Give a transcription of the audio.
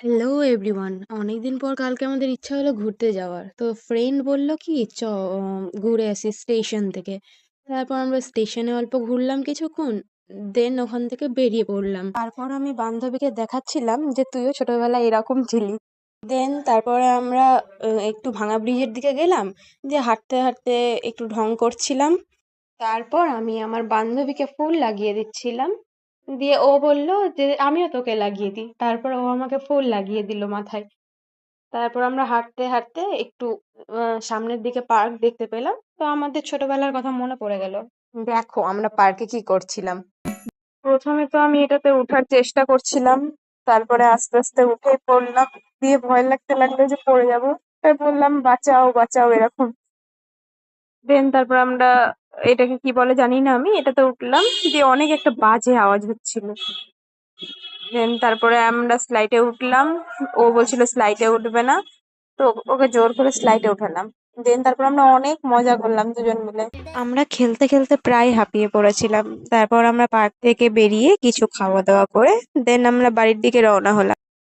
Hello everyone, অনেকদিন পর কালকে আমাদের ইচ্ছা হলো ঘুরতে যাওয়ার। তো ফ্রেন্ড বলল কি ঘুরে আসি স্টেশন থেকে। তারপর আমরা স্টেশনে অল্প ঘুরলাম কিছুক্ষণ, দেন ওখান থেকে বেরিয়ে পড়লাম। তারপর আমি বান্ধবীকে দেখাচ্ছিলাম যে তুইও ছোটবেলায় এরকম ছিলি। দেন তারপরে আমরা একটু ভাঙা ব্রিজের দিকে গেলাম, যে হাঁটতে হাঁটতে একটু ঢং করছিলাম। তারপর আমি আমার বান্ধবীকে ফুল লাগিয়ে দিচ্ছিলাম, দিয়ে ও বলল যে আমিও তোকে লাগিয়ে দিই। তারপর ও আমাকে ফুল লাগিয়ে দিল মাথায়। তারপর আমরা হাঁটতে হাঁটতে একটু সামনের দিকে পার্ক দেখতে পেলাম, তো আমাদের ছোটবেলার কথা মনে পড়ে গেল। দেখো আমরা পার্কে কি করছিলাম। প্রথমে তো আমি এটাতে ওঠার চেষ্টা করছিলাম, তারপরে আস্তে আস্তে উঠেই পড়লাম। দিয়ে ভয় লাগতে লাগলো যে পড়ে যাবো, তাই বললাম বাঁচাও বাঁচাও এরকম। দেন তারপর আমরা, এটাকে কি বলে জানি না, আমি এটাতে উঠলাম, দিয়ে অনেক একটা বাজে আওয়াজ হচ্ছিল। দেন তারপরে আমরা স্লাইডে উঠলাম। ও বলছিল স্লাইডে উঠবে না, তো ওকে জোর করে স্লাইডে উঠালাম। দেন তারপর আমরা অনেক মজা করলাম দুজন মিলে। আমরা খেলতে খেলতে প্রায় হাঁপিয়ে পড়েছিলাম। তারপর আমরা পার্ক থেকে বেরিয়ে কিছু খাওয়া দাওয়া করে দেন আমরা বাড়ির দিকে রওনা হলাম।